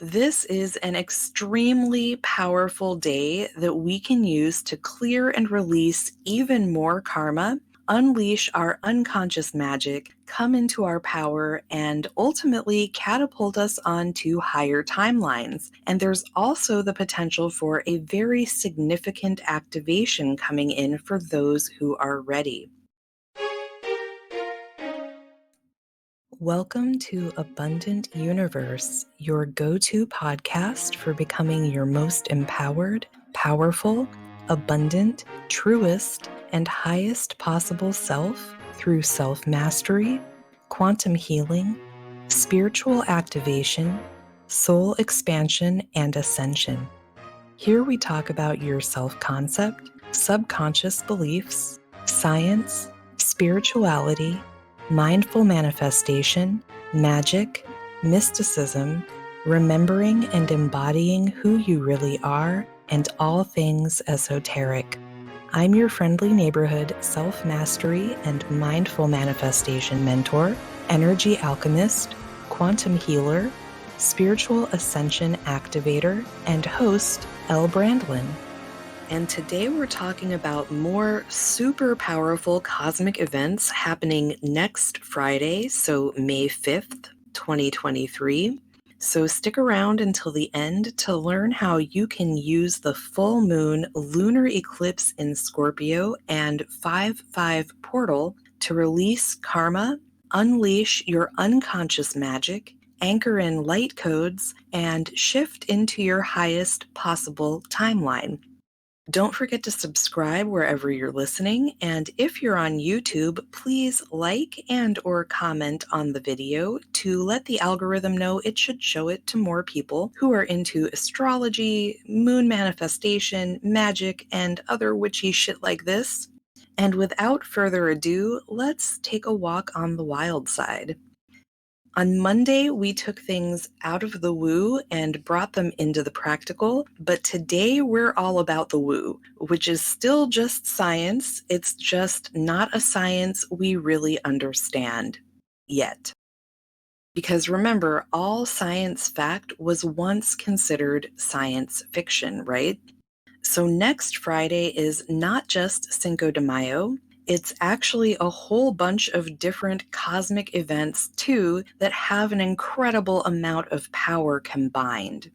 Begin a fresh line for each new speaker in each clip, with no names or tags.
This is an extremely powerful day that we can use to clear and release even more karma, unleash our unconscious magic, come into our power, and ultimately catapult us onto higher timelines. And there's also the potential for a very significant activation coming in for those who are ready. Welcome to Abundant Universe, your go-to podcast for becoming your most empowered, powerful, abundant, truest, and highest possible self through self-mastery, quantum healing, spiritual activation, soul expansion, and ascension. Here we talk about your self-concept, subconscious beliefs, science, spirituality, mindful manifestation, magic, mysticism, remembering and embodying who you really are, and all things esoteric. I'm your friendly neighborhood self-mastery and mindful manifestation mentor, energy alchemist, quantum healer, spiritual ascension activator, and host, Elle Brandlin. And today we're talking about more super powerful cosmic events happening next Friday, so May 5th, 2023. So stick around until the end to learn how you can use the full moon lunar eclipse in Scorpio and 5/5 portal to release karma, unleash your unconscious magic, anchor in light codes, and shift into your highest possible timeline. Don't forget to subscribe wherever you're listening, and if you're on YouTube, please like and or comment on the video to let the algorithm know it should show it to more people who are into astrology, moon manifestation, magic, and other witchy shit like this. And without further ado, let's take a walk on the wild side. On Monday, we took things out of the woo and brought them into the practical, but today we're all about the woo, which is still just science. It's just not a science we really understand yet. Because remember, all science fact was once considered science fiction, right? So next Friday is not just Cinco de Mayo. It's actually a whole bunch of different cosmic events, too, that have an incredible amount of power combined.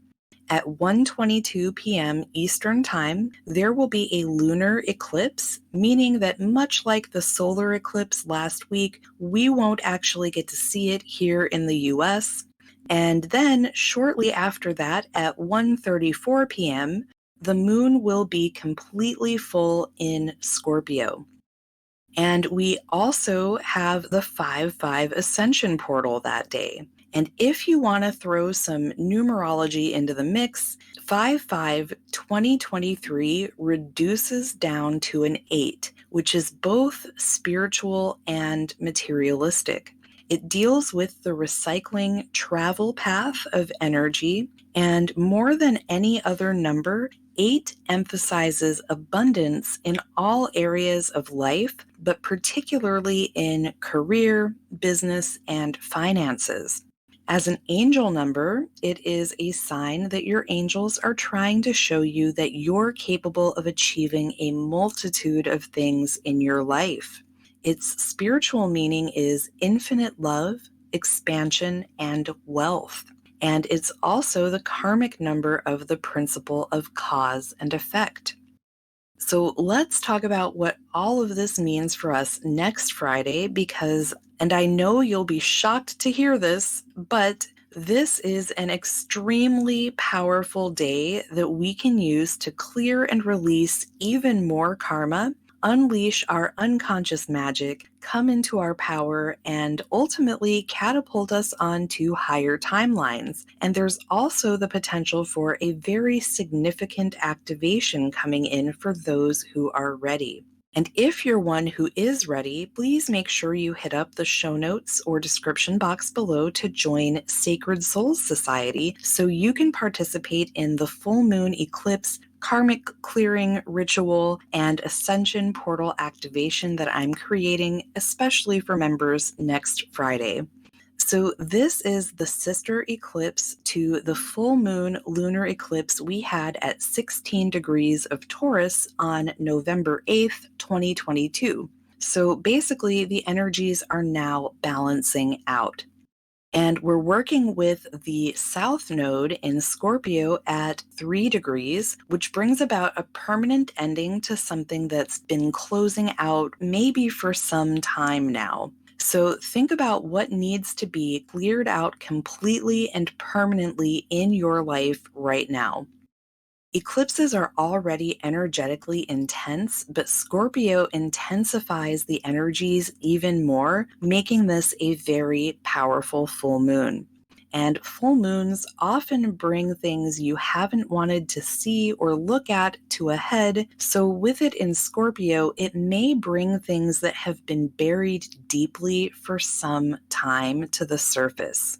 At 1:22 p.m. Eastern Time, there will be a lunar eclipse, meaning that much like the solar eclipse last week, we won't actually get to see it here in the US. And then, shortly after that, at 1:34 p.m., the moon will be completely full in Scorpio. And we also have the 5/5 ascension portal that day. And if you want to throw some numerology into the mix, 5/5 2023 reduces down to an 8, which is both spiritual and materialistic. It deals with the recycling travel path of energy, and more than any other number, 8 emphasizes abundance in all areas of life, but particularly in career, business, and finances. As an angel number, it is a sign that your angels are trying to show you that you're capable of achieving a multitude of things in your life. Its spiritual meaning is infinite love, expansion, and wealth. And it's also the karmic number of the principle of cause and effect. So let's talk about what all of this means for us next Friday because, and I know you'll be shocked to hear this, but this is an extremely powerful day that we can use to clear and release even more karma, unleash our unconscious magic, come into our power, and ultimately catapult us onto higher timelines. And there's also the potential for a very significant activation coming in for those who are ready. And if you're one who is ready, please make sure you hit up the show notes or description box below to join Sacred Souls Society so you can participate in the full moon eclipse, karmic clearing ritual, and ascension portal activation that I'm creating, especially for members next Friday. So this is the sister eclipse to the full moon lunar eclipse we had at 16 degrees of Taurus on November 8th, 2022. So basically, the energies are now balancing out. And we're working with the south node in Scorpio at 3 degrees, which brings about a permanent ending to something that's been closing out maybe for some time now. So think about what needs to be cleared out completely and permanently in your life right now. Eclipses are already energetically intense, but Scorpio intensifies the energies even more, making this a very powerful full moon. And full moons often bring things you haven't wanted to see or look at to a head. So, with it in Scorpio, it may bring things that have been buried deeply for some time to the surface.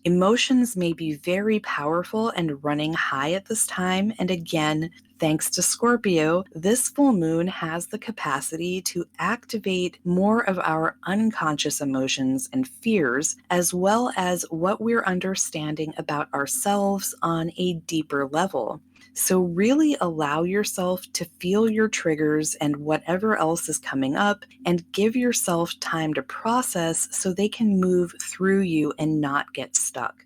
Emotions may be very powerful and running high at this time, and again, thanks to Scorpio, this full moon has the capacity to activate more of our unconscious emotions and fears, as well as what we're understanding about ourselves on a deeper level. So, really allow yourself to feel your triggers and whatever else is coming up, and give yourself time to process so they can move through you and not get stuck.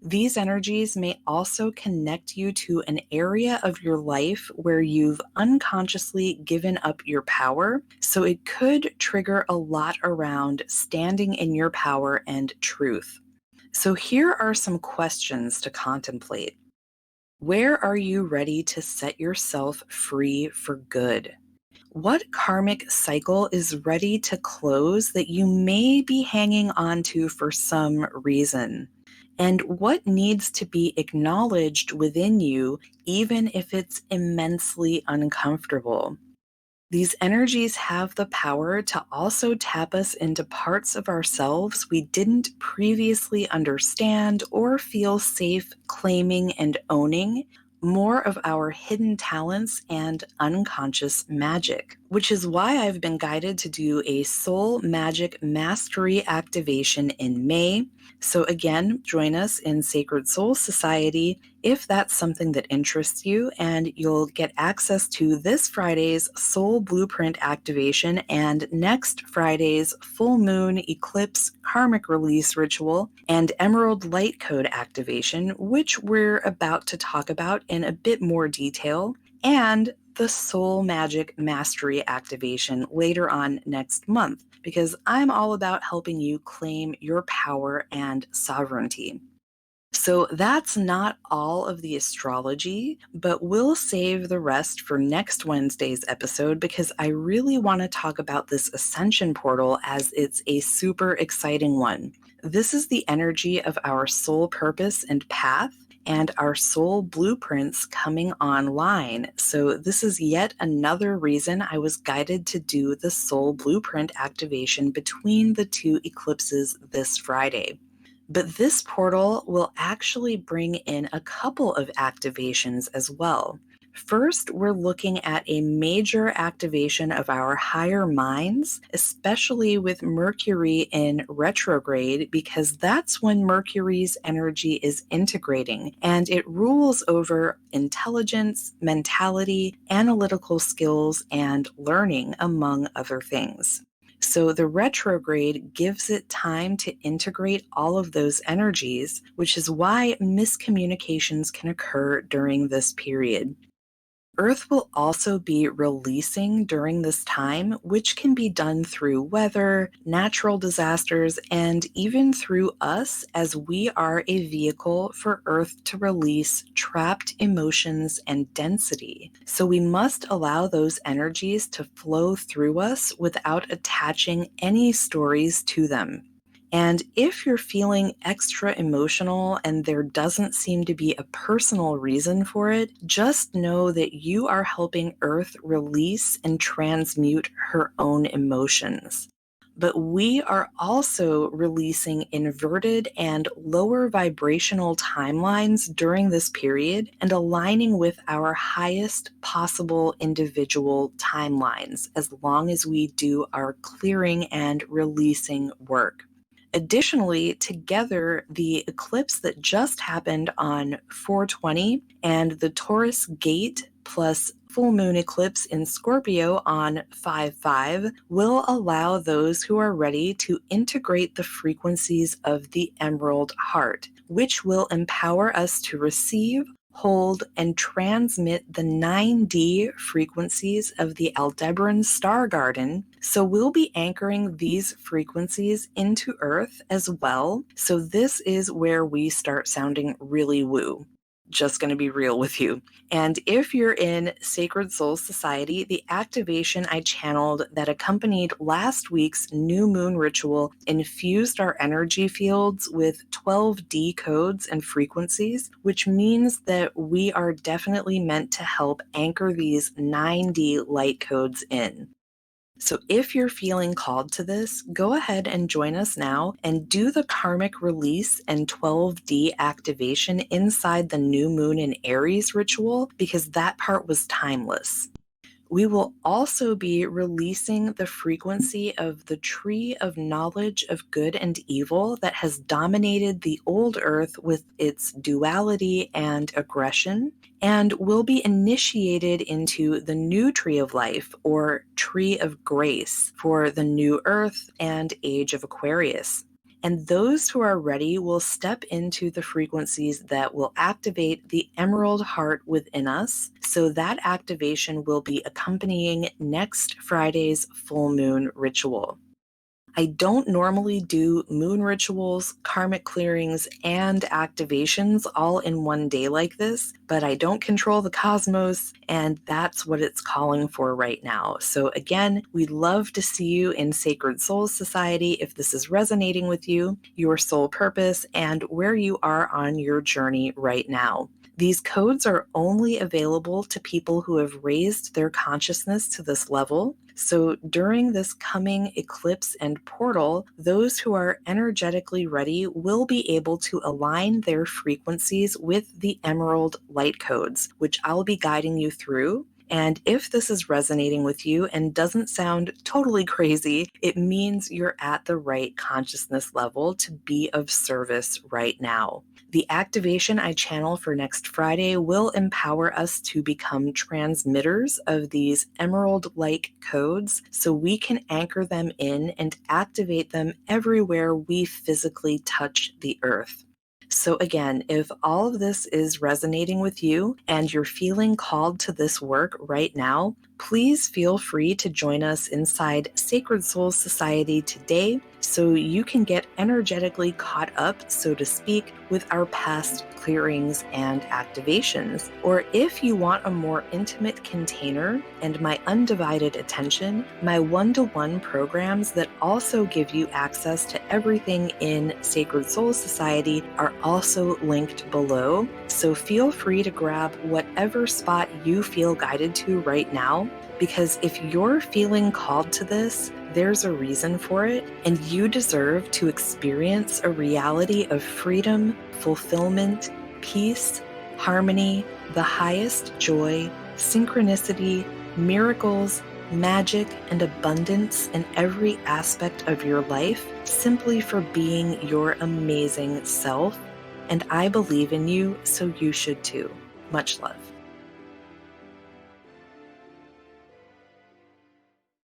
These energies may also connect you to an area of your life where you've unconsciously given up your power, so it could trigger a lot around standing in your power and truth. So, here are some questions to contemplate. Where are you ready to set yourself free for good? What karmic cycle is ready to close that you may be hanging on to for some reason? And what needs to be acknowledged within you, even if it's immensely uncomfortable? These energies have the power to also tap us into parts of ourselves we didn't previously understand or feel safe claiming and owning, more of our hidden talents and unconscious magic, which is why I've been guided to do a soul magic mastery activation in May. So again, join us in Sacred Soul Society if that's something that interests you, and you'll get access to this Friday's Soul Blueprint activation and next Friday's Full Moon Eclipse Karmic Release Ritual and Emerald Light Code activation, which we're about to talk about in a bit more detail, and the Soul Magic Mastery activation later on next month, because I'm all about helping you claim your power and sovereignty. So that's not all of the astrology, but we'll save the rest for next Wednesday's episode because I really want to talk about this ascension portal as it's a super exciting one. This is the energy of our soul purpose and path and our soul blueprints coming online. So this is yet another reason I was guided to do the soul blueprint activation between the two eclipses this Friday. But this portal will actually bring in a couple of activations as well. First, we're looking at a major activation of our higher minds, especially with Mercury in retrograde, because that's when Mercury's energy is integrating and it rules over intelligence, mentality, analytical skills, and learning, among other things. So the retrograde gives it time to integrate all of those energies, which is why miscommunications can occur during this period. Earth will also be releasing during this time, which can be done through weather, natural disasters, and even through us, as we are a vehicle for Earth to release trapped emotions and density. So we must allow those energies to flow through us without attaching any stories to them. And if you're feeling extra emotional and there doesn't seem to be a personal reason for it, just know that you are helping Earth release and transmute her own emotions. But we are also releasing inverted and lower vibrational timelines during this period and aligning with our highest possible individual timelines as long as we do our clearing and releasing work. Additionally, together, the eclipse that just happened on 4/20 and the Taurus gate plus full moon eclipse in Scorpio on 5/5 will allow those who are ready to integrate the frequencies of the Emerald Heart, which will empower us to receive, hold, and transmit the 9D frequencies of the Aldebaran star garden. So we'll be anchoring these frequencies into Earth as well. So this is where we start sounding really woo. Just going to be real with you. And if you're in Sacred Soul Society, the activation I channeled that accompanied last week's new moon ritual infused our energy fields with 12D codes and frequencies, which means that we are definitely meant to help anchor these 9D light codes in. So if you're feeling called to this, go ahead and join us now and do the karmic release and 12D activation inside the new moon in Aries ritual, because that part was timeless. We will also be releasing the frequency of the tree of knowledge of good and evil that has dominated the old earth with its duality and aggression, and will be initiated into the new tree of life, or tree of grace, for the new earth and age of Aquarius. And those who are ready will step into the frequencies that will activate the Emerald Heart within us. So that activation will be accompanying next Friday's full moon ritual. I don't normally do moon rituals, karmic clearings, and activations all in one day like this, but I don't control the cosmos, and that's what it's calling for right now. So again, we'd love to see you in Sacred Soul Society if this is resonating with you, your soul purpose, and where you are on your journey right now. These codes are only available to people who have raised their consciousness to this level. So during this coming eclipse and portal, those who are energetically ready will be able to align their frequencies with the Emerald light codes, which I'll be guiding you through. And if this is resonating with you and doesn't sound totally crazy, it means you're at the right consciousness level to be of service right now. The activation I channel for next Friday will empower us to become transmitters of these emerald-like codes so we can anchor them in and activate them everywhere we physically touch the earth. So again, if all of this is resonating with you and you're feeling called to this work right now, please feel free to join us inside Sacred Soul Society today so you can get energetically caught up, so to speak, with our past clearings and activations. Or if you want a more intimate container and my undivided attention, my one-to-one programs that also give you access to everything in Sacred Soul Society are also linked below. So feel free to grab whatever spot you feel guided to right now, because if you're feeling called to this, there's a reason for it, and you deserve to experience a reality of freedom, fulfillment, peace, harmony, the highest joy, synchronicity, miracles, magic, and abundance in every aspect of your life, simply for being your amazing self. And I believe in you, so you should too. Much love.